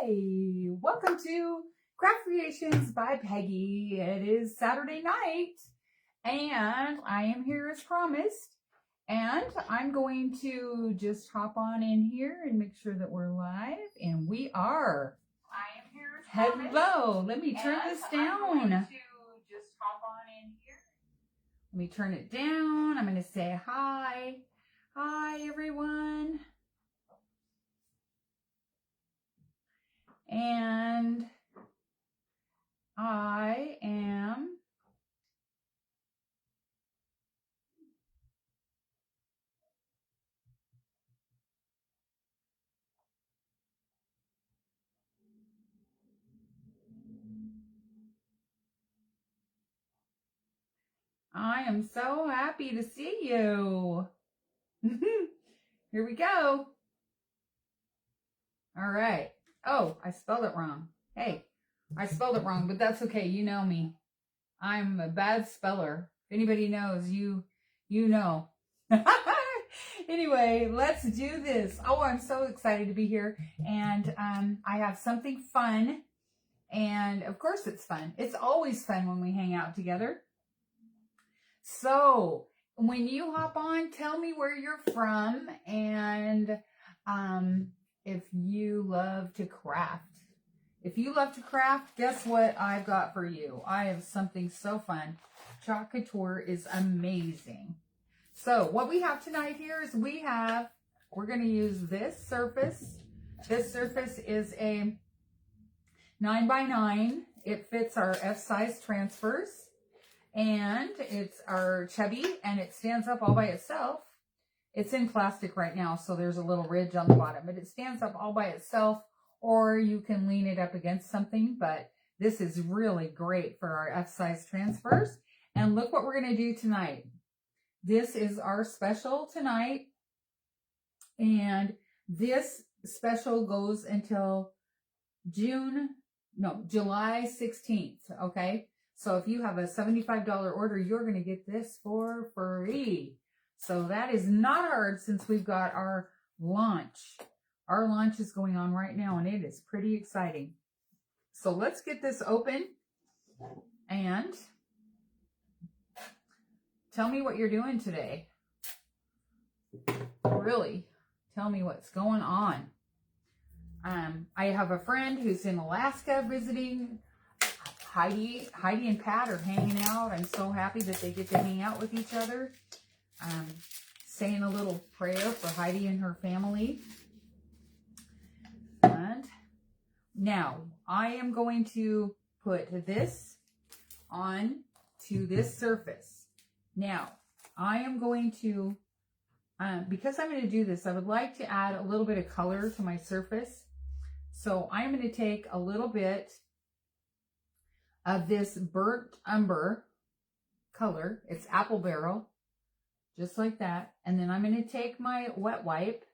Hi, welcome to Craft Creations by Peggy. It is Saturday night and I am here as promised, and I'm going to just hop on in here and make sure that we're live, and we are. I am here as promised. Hello, let me turn this down. I'm going to just hop on in here. Let me turn it down. I'm going to say hi. Hi everyone. And I am so happy to see you. Here we go. All right. Oh, I spelled it wrong. Hey, I spelled it wrong, but that's okay. You know me. I'm a bad speller. If anybody knows, you know. Anyway, let's do this. Oh, I'm so excited to be here. And I have something fun. And of course it's fun. It's always fun when we hang out together. So when you hop on, tell me where you're from and if you love to craft. If you love to craft, guess what I've got for you? I have something so fun. Chalk Couture is amazing. So what we have tonight here is we're going to use this surface. This surface is a 9x9. It fits our F-size transfers. And it's our chubby, and it stands up all by itself. It's in plastic right now, so there's a little ridge on the bottom, but it stands up all by itself, or you can lean it up against something, but this is really great for our F-size transfers. And look what we're going to do tonight. This is our special tonight, and this special goes until July 16th, okay? So if you have a $75 order, you're going to get this for free. So that is not hard since we've got our launch. Our launch is going on right now, and it is pretty exciting. So let's get this open and tell me what you're doing today. Really, tell me what's going on. I have a friend who's in Alaska visiting. Heidi and Pat are hanging out. I'm so happy that they get to hang out with each other. Saying a little prayer for Heidi and her family. And now I am going to put this on to this surface. Now I am going to, because I'm going to do this, I would like to add a little bit of color to my surface. So I'm going to take a little bit of this burnt umber color. It's apple barrel, just like that. And then I'm going to take my wet wipe.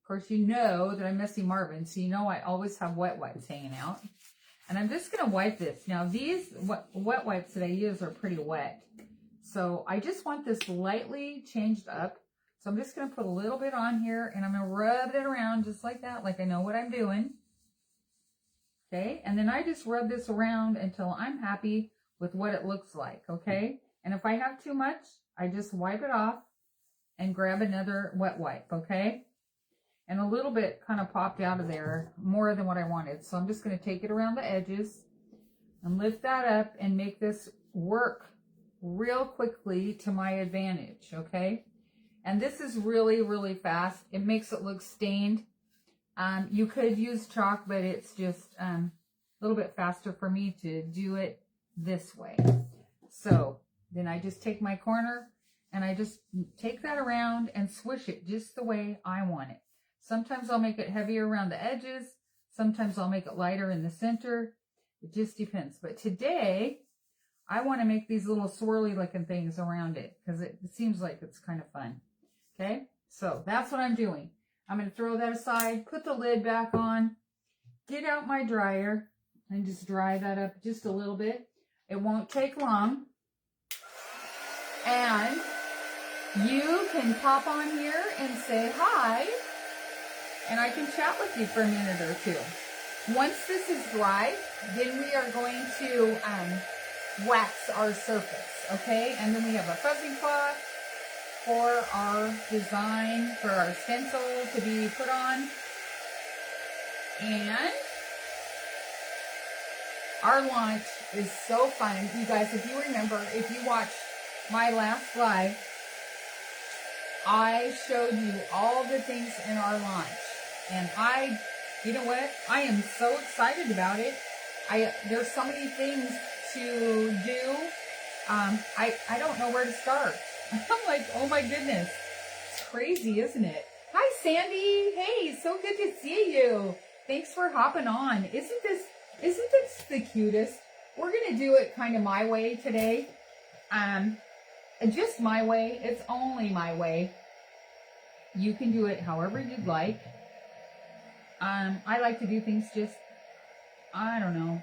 Of course, you know that I'm Messy Marvin, so you know I always have wet wipes hanging out. And I'm just going to wipe this. Now, these wet wipes that I use are pretty wet. So I just want this lightly changed up. So I'm just going to put a little bit on here, and I'm going to rub it around just like that, like I know what I'm doing. Okay, and then I just rub this around until I'm happy with what it looks like, okay? And if I have too much, I just wipe it off and grab another wet wipe, okay? And a little bit kind of popped out of there, more than what I wanted. So I'm just going to take it around the edges and lift that up and make this work real quickly to my advantage, okay? And this is really, really fast. It makes it look stained. You could use chalk, but it's just a little bit faster for me to do it this way. So then I just take my corner and I just take that around and swish it just the way I want it. Sometimes I'll make it heavier around the edges. Sometimes I'll make it lighter in the center. It just depends. But today I want to make these little swirly looking things around it because it seems like it's kind of fun. Okay, so that's what I'm doing. I'm going to throw that aside, put the lid back on, get out my dryer, and just dry that up just a little bit. It won't take long. And you can pop on here and say hi, and I can chat with you for a minute or two. Once this is dry, then we are going to wax our surface, okay? And then we have a fuzzing cloth for our design, for our stencil to be put on. And our launch is so fun. You guys, if you remember, if you watched my last live, I showed you all the things in our launch. And you know what? I am so excited about it. There's so many things to do. I don't know where to start. I'm like, oh my goodness. It's crazy, isn't it? Hi, Sandy. Hey, so good to see you. Thanks for hopping on. Isn't this the cutest? We're going to do it kind of my way today. Just my way. It's only my way. You can do it however you'd like. I like to do things just, I don't know,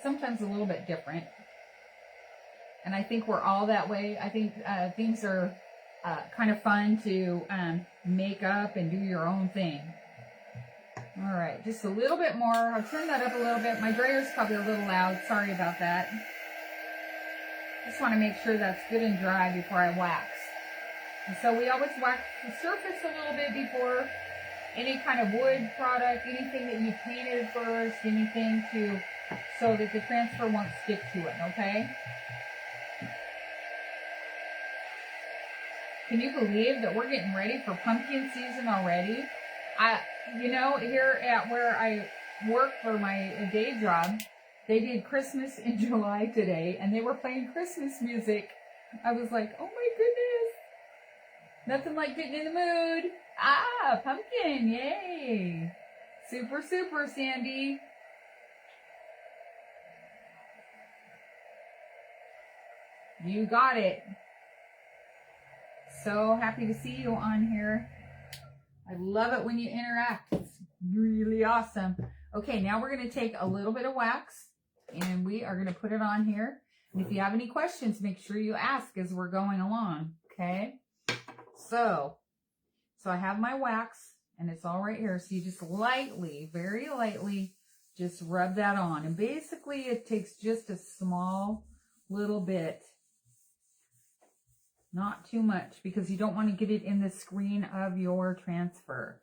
sometimes a little bit different. And I think we're all that way. I think things are kind of fun to make up and do your own thing. All right, just a little bit more. I'll turn that up a little bit. My dryer's probably a little loud. Sorry about that. Just want to make sure that's good and dry before I wax. And so we always wax the surface a little bit before any kind of wood product, anything that you painted first, anything so that the transfer won't stick to it, okay? Can you believe that we're getting ready for pumpkin season already? Here at where I work for my day job, they did Christmas in July today, and they were playing Christmas music. I was like, oh my goodness. Nothing like getting in the mood. Pumpkin, yay. Super, super, Sandy. You got it. So happy to see you on here. I love it when you interact. It's really awesome. Okay, now we're going to take a little bit of wax and we are going to put it on here. And if you have any questions, make sure you ask as we're going along, okay? So I have my wax and it's all right here. So you just lightly, very lightly, just rub that on. And basically it takes just a small little bit. Not too much because you don't want to get it in the screen of your transfer.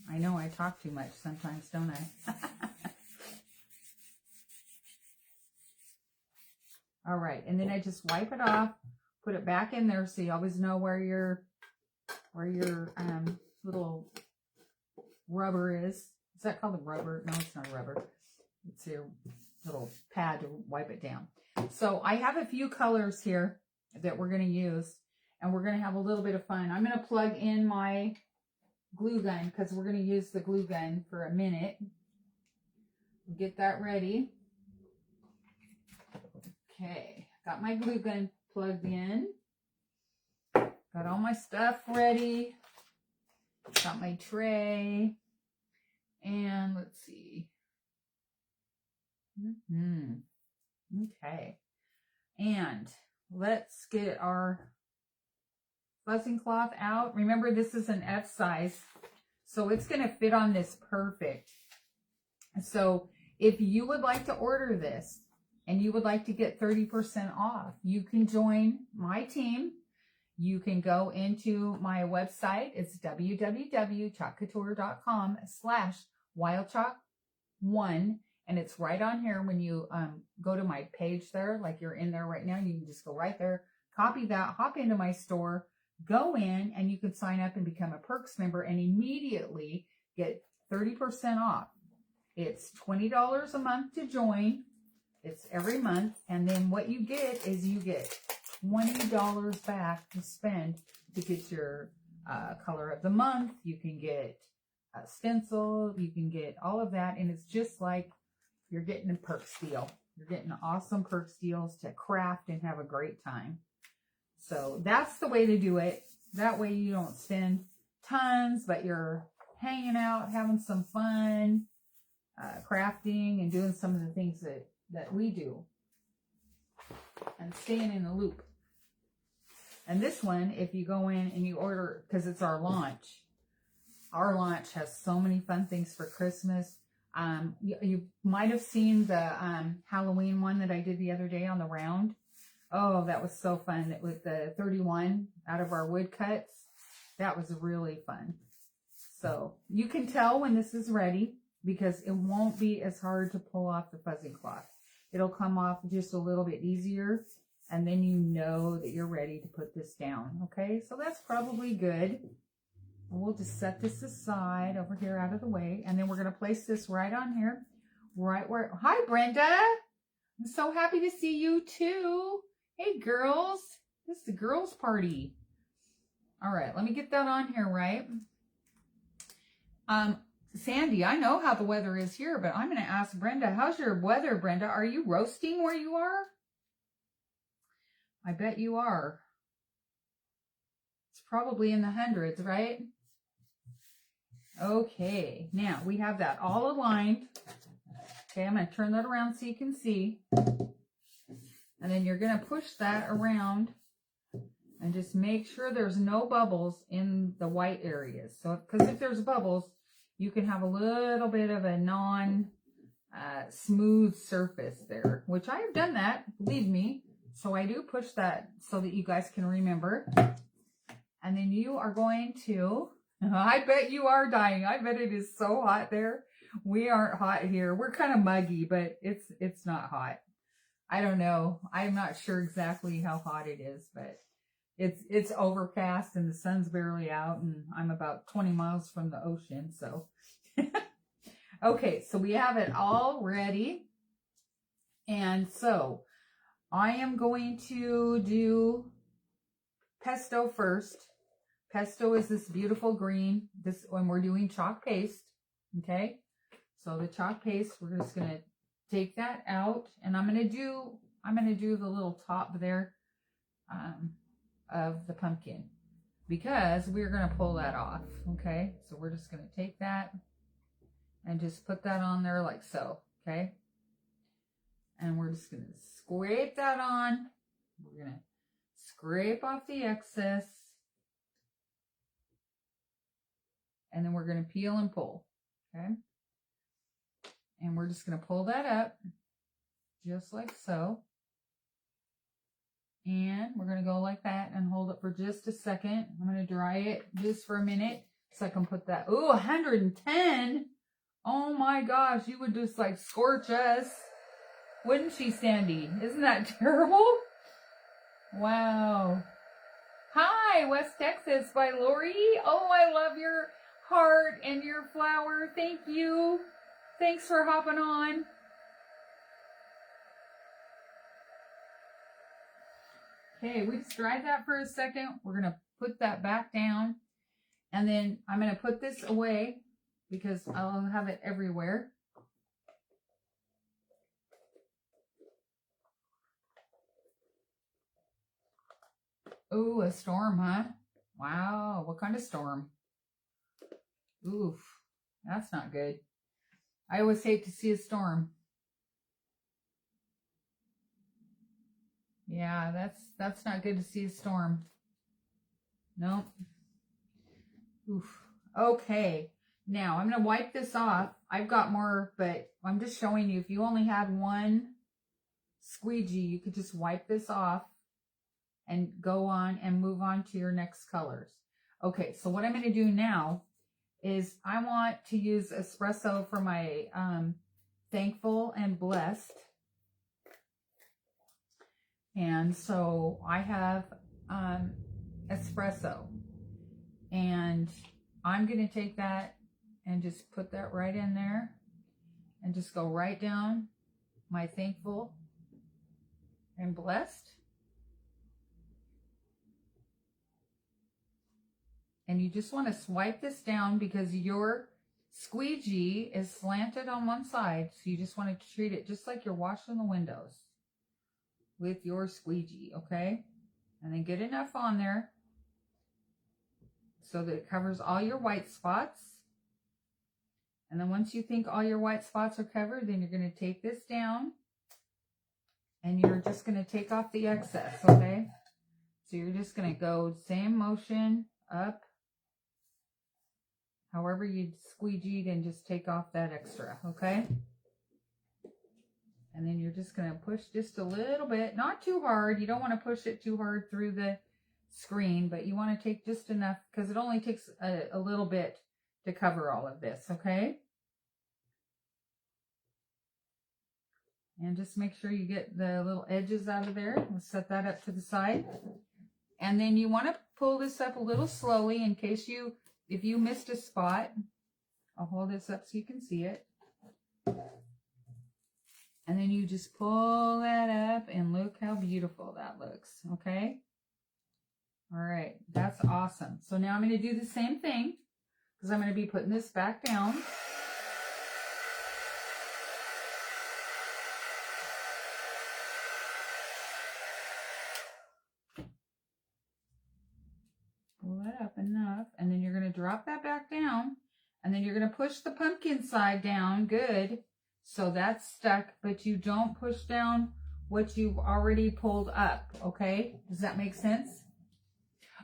I know I talk too much sometimes, don't I? All right, and then I just wipe it off, put it back in there so you always know where your little rubber is. Is that called a rubber? No, it's not a rubber. It's your little pad to wipe it down. So I have a few colors here that we're going to use, and we're going to have a little bit of fun. I'm going to plug in my glue gun because we're going to use the glue gun for a minute. Get that ready. Okay, got my glue gun plugged in. Got all my stuff ready. Got my tray. And let's see. Okay. And let's get our fuzzing cloth out. Remember, this is an F size, so it's going to fit on this perfect. So if you would like to order this and you would like to get 30% off, you can join my team. You can go into my website. It's www.chalkcouture.com/wildchalk1. And it's right on here when you go to my page there, like you're in there right now. You can just go right there, copy that, hop into my store, go in, and you can sign up and become a Perks member and immediately get 30% off. It's $20 a month to join. It's every month. And then what you get is you get $20 back to spend to get your color of the month. You can get a stencil. You can get all of that. And it's just like you're getting a Perks deal. You're getting awesome Perks deals to craft and have a great time. So that's the way to do it. That way you don't spend tons, but you're hanging out, having some fun, crafting and doing some of the things that we do and staying in the loop. And this one, if you go in and you order, because it's our launch has so many fun things for Christmas. You might have seen the Halloween one that I did the other day on the round. Oh, that was so fun with the 31 out of our woodcuts. That was really fun. So you can tell when this is ready because it won't be as hard to pull off the fuzzing cloth. It'll come off just a little bit easier, and then you know that you're ready to put this down. Okay, so that's probably good. We'll just set this aside over here out of the way, and then we're going to place this right on here, right where... Hi, Brenda. I'm so happy to see you too. Hey, girls. This is the girls' party. All right, let me get that on here, right? Sandy, I know how the weather is here, but I'm going to ask Brenda, how's your weather, Brenda? Are you roasting where you are? I bet you are. It's probably in the hundreds, right? Okay, now we have that all aligned. Okay, I'm going to turn that around so you can see. And then you're going to push that around and just make sure there's no bubbles in the white areas. So, because if there's bubbles, you can have a little bit of a non-smooth surface there, which I have done that, believe me. So I do push that so that you guys can remember. And then you are going to, I bet you are dying. I bet it is so hot there. We aren't hot here. We're kind of muggy, but it's not hot. I don't know. I'm not sure exactly how hot it is, but it's overcast and the sun's barely out, and I'm about 20 miles from the ocean. So, okay, so we have it all ready. And so I am going to do pesto first. Pesto is this beautiful green, this when we're doing chalk paste. Okay, so the chalk paste, we're just going to take that out, and I'm going to do the little top there of the pumpkin, because we're going to pull that off. Okay, so we're just going to take that and just put that on there like so. Okay, and we're just going to scrape that on. We're going to scrape off the excess, and then we're going to peel and pull. Okay, and we're just going to pull that up just like so. And we're going to go like that and hold it for just a second. I'm going to dry it just for a minute so I can put that. Ooh, 110. Oh my gosh, you would just like scorch us. Wouldn't she, Sandy? Isn't that terrible? Wow. Hi, West Texas by Lori. Oh, I love your heart and your flower. Thank you. Thanks for hopping on. Okay, we just dried that for a second. We're going to put that back down. And then I'm going to put this away because I'll have it everywhere. Ooh, a storm, huh? Wow, what kind of storm? Oof, that's not good. I always hate to see a storm. Yeah, that's not good to see a storm. Nope. Oof. Okay. Now I'm going to wipe this off. I've got more, but I'm just showing you. If you only had one squeegee, you could just wipe this off and go on and move on to your next colors. Okay, so what I'm going to do now is I want to use espresso for my Thankful and Blessed. And so I have espresso, and I'm going to take that and just put that right in there and just go right down my Thankful and Blessed. And you just want to swipe this down because your squeegee is slanted on one side. So you just want to treat it just like you're washing the windows with your squeegee, okay? And then get enough on there so that it covers all your white spots. And then once you think all your white spots are covered, then you're going to take this down and you're just going to take off the excess, okay? So you're just going to go same motion up, however you squeegeed, and just take off that extra, okay? And then you're just going to push just a little bit, not too hard. You don't want to push it too hard through the screen, but you want to take just enough because it only takes a little bit to cover all of this, okay? And just make sure you get the little edges out of there. We'll set that up to the side. And then you want to pull this up a little slowly in case if you missed a spot. I'll hold this up so you can see it. And then you just pull that up and look how beautiful that looks, okay? All right, that's awesome. So now I'm going to do the same thing because I'm going to be putting this back down. Pull that up enough, and then you're going to drop that back down, and then you're going to push the pumpkin side down, good. So that's stuck, but you don't push down what you've already pulled up, okay? Does that make sense?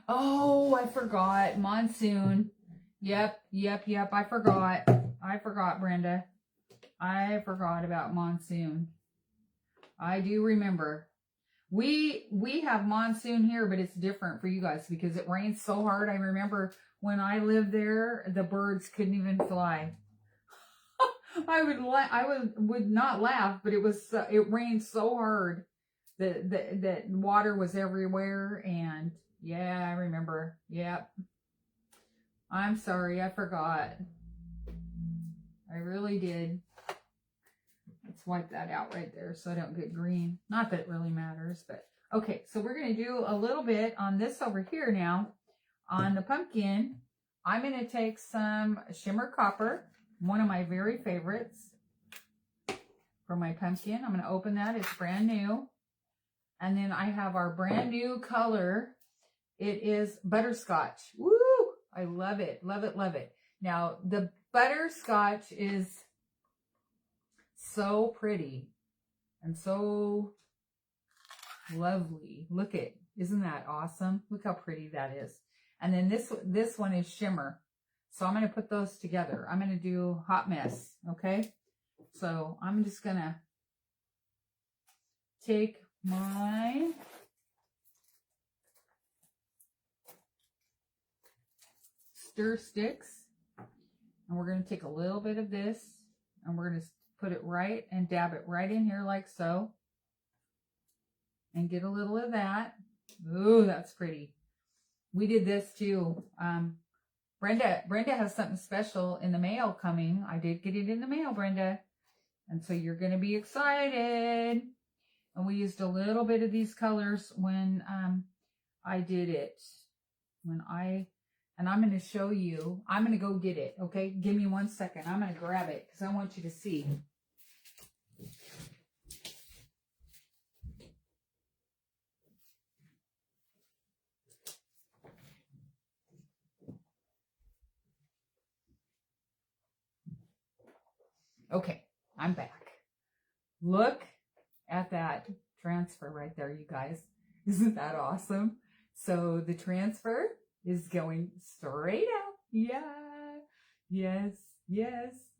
Oh, I forgot. Monsoon. Yep. I forgot, Brenda. I forgot about monsoon. I do remember. We have monsoon here, but it's different for you guys because it rains so hard. I remember when I lived there, the birds couldn't even fly. I would not laugh, but it rained so hard that water was everywhere. And yeah, I remember. Yep. I'm sorry, I forgot. I really did. Let's wipe that out right there so I don't get green. Not that it really matters, but okay. So we're going to do a little bit on this over here now. On the pumpkin, I'm going to take some Shimmer Copper, one of my very favorites for my pumpkin. I'm going to open that. It's brand new. And then I have our brand new color. It is Butterscotch. Woo! I love it. Love it. Love it. Now, the Butterscotch is so pretty and so lovely. Look at, isn't that awesome? Look how pretty that is. And then this one is Shimmer. So I'm going to put those together. I'm going to do Hot Mess, okay? So I'm just going to take my stir sticks, and we're going to take a little bit of this, and we're going to put it right and dab it right in here like so, and get a little of that. Ooh, that's pretty. We did this too. Brenda has something special in the mail coming. I did get it in the mail, Brenda. And so you're going to be excited. And we used a little bit of these colors when I did it. And I'm going to show you. I'm going to go get it, okay? Give me 1 second. I'm going to grab it because I want you to see. Okay, I'm back. Look at that transfer right there, you guys. Isn't that awesome? So the transfer is going straight out. Yeah. Yes.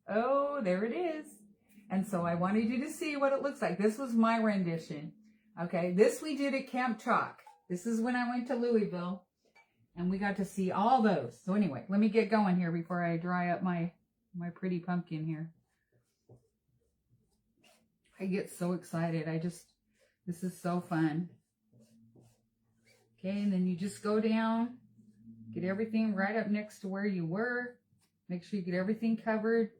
Oh, there it is. And so I wanted you to see what it looks like. This was my rendition. Okay, this we did at Camp Chalk. This is when I went to Louisville. And we got to see all those. So anyway, let me get going here before I dry up my pretty pumpkin here. I get so excited. This is so fun. Okay, and then you just go down, get everything right up next to where you were. Make sure you get everything covered.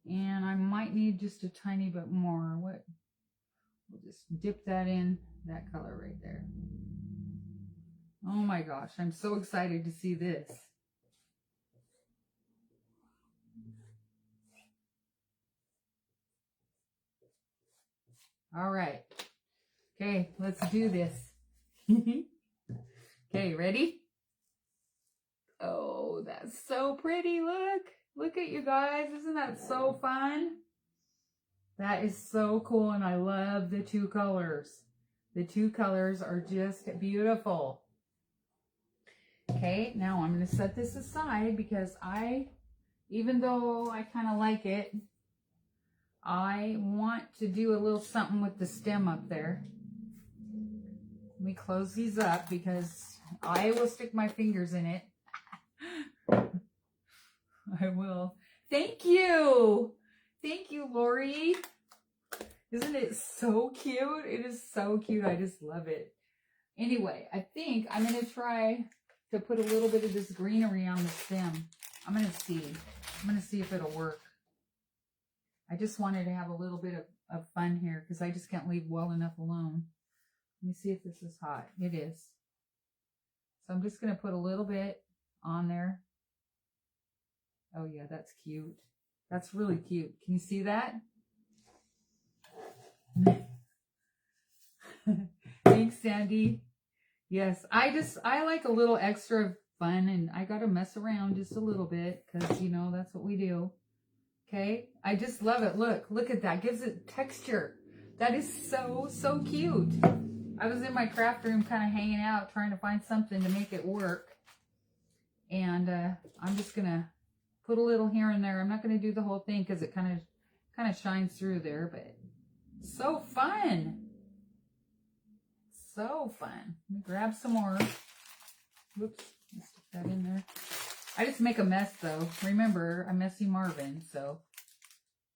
And I might need just a tiny bit more. We'll just dip that in that color right there. Oh my gosh, I'm so excited to see this. All right. Okay, let's do this. Okay, ready? Oh, that's so pretty. Look at you guys. Isn't that so fun? That is so cool, and I love the two colors. The two colors are just beautiful. Okay, now I'm going to set this aside because even though I kind of like it, I want to do a little something with the stem up there. Let me close these up because I will stick my fingers in it. I will. Thank you. Thank you, Lori. Isn't it so cute? It is so cute. I just love it. Anyway, I think I'm going to try to put a little bit of this greenery on the stem. I'm going to see. I'm going to see if it'll work. I just wanted to have a little bit of fun here because I just can't leave well enough alone. Let me see if this is hot. It is. So I'm just going to put a little bit on there. Oh yeah, that's cute. That's really cute. Can you see that? Thanks, Sandy. Yes, I like a little extra fun, and I got to mess around just a little bit because, you know, that's what we do. Okay, I just love it. Look at that. Gives it texture. That is so, so cute. I was in my craft room kind of hanging out, trying to find something to make it work. And I'm just going to put a little here and there. I'm not going to do the whole thing because it kind of shines through there, but so fun. So fun. Let me grab some more. Whoops, let's stick that in there. I just make a mess though. Remember, I'm Messy Marvin, so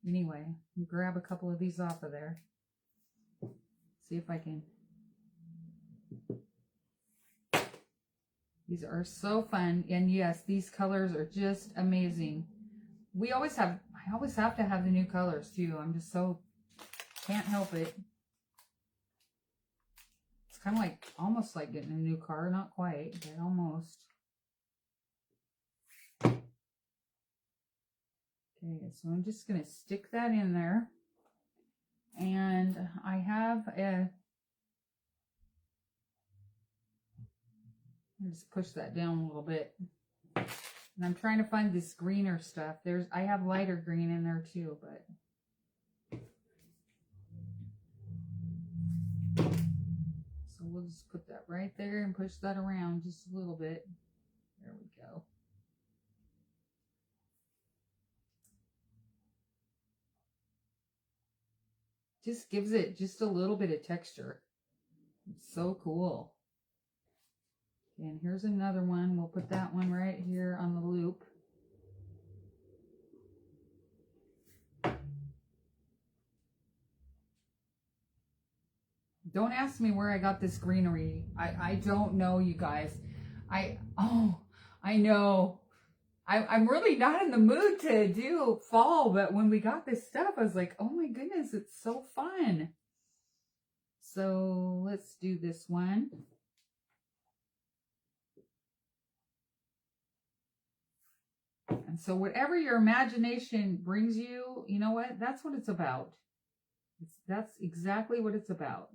anyway, let me grab a couple of these off of there. See if I can. These are so fun, and yes, these colors are just amazing. I always have to have the new colors too. I'm just so, can't help it. It's kind of like, almost like getting a new car. Not quite, but almost. Okay, so I'm just going to stick that in there. And I have I'll just push that down a little bit. And I'm trying to find this greener stuff. I have lighter green in there too, but. So we'll just put that right there and push that around just a little bit. There we go. Just gives it just a little bit of texture. It's so cool. And here's another one. We'll put that one right here on the loop. Don't ask me where I got this greenery. I don't know, you guys. I know. I'm really not in the mood to do fall, but when we got this stuff, I was like, oh my goodness, it's so fun. So let's do this one. And so whatever your imagination brings you, you know what? That's what it's about. That's exactly what it's about.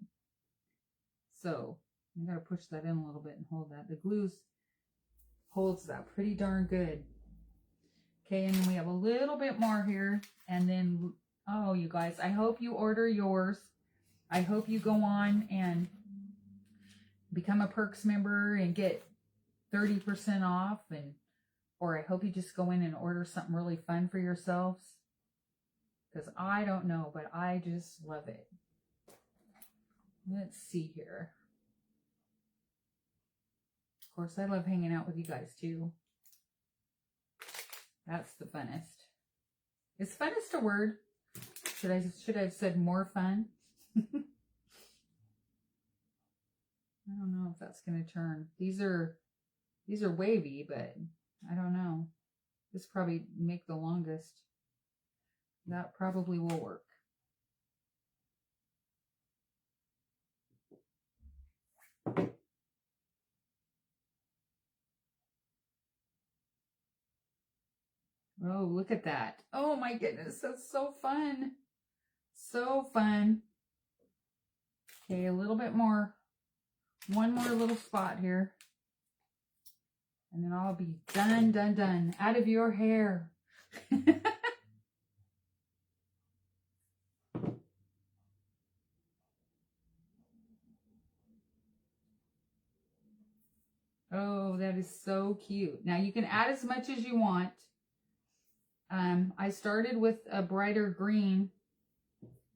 So I got to push that in a little bit and hold that. The glue holds that pretty darn good. Okay, and then we have a little bit more here. And then, oh, you guys, I hope you order yours. I hope you go on and become a Perks member and get 30% off. Or I hope you just go in and order something really fun for yourselves. Because I don't know, but I just love it. Let's see here. Of course, I love hanging out with you guys too. That's the funnest. Is funnest a word? Should I have said more fun? I don't know if that's going to turn. These are wavy, but I don't know. This probably make the longest. That probably will work. Oh, look at that. Oh my goodness, that's so fun. So fun. Okay, a little bit more. One more little spot here. And then I'll be done. Out of your hair. is so cute. Now you can add as much as you want. I started with a brighter green,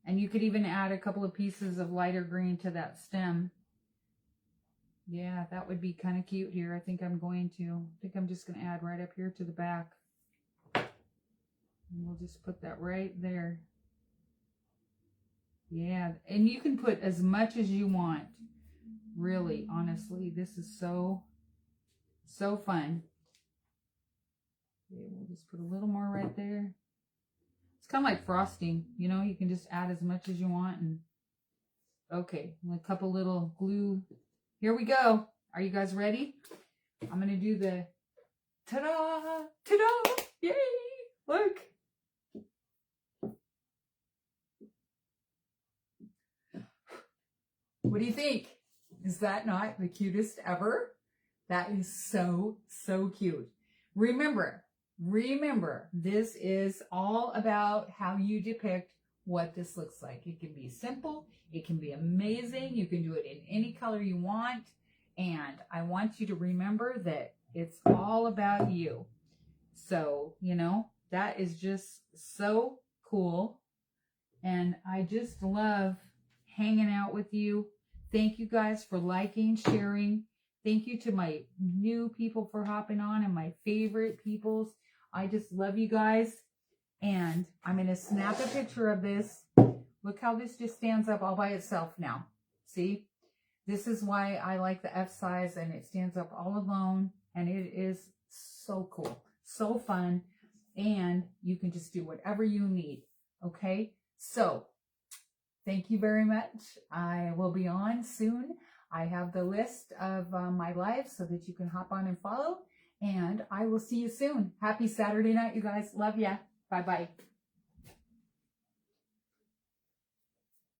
and you could even add a couple of pieces of lighter green to that stem. Yeah, that would be kind of cute here. I think I'm just going to add right up here to the back. And we'll just put that right there. Yeah, and you can put as much as you want. Really, honestly, this is so fun. Okay, we'll just put a little more right there. It's kind of like frosting, you know, you can just add as much as you want. And okay, a couple little glue. Here we go. Are you guys ready? I'm going to do the ta-da, ta-da, yay, look. What do you think? Is that not the cutest ever? That is so cute. Remember, this is all about how you depict what this looks like. It can be simple. It can be amazing. You can do it in any color you want. And I want you to remember that it's all about you. So, you know, that is just so cool. And I just love hanging out with you. Thank you guys for liking, sharing. Thank you to my new people for hopping on and my favorite peoples. I just love you guys. And I'm going to snap a picture of this. Look how this just stands up all by itself now. See? This is why I like the F size, and it stands up all alone. And it is so cool. So fun. And you can just do whatever you need. Okay? So, thank you very much. I will be on soon. I have the list of my lives so that you can hop on and follow. And I will see you soon. Happy Saturday night, you guys. Love ya. Bye-bye.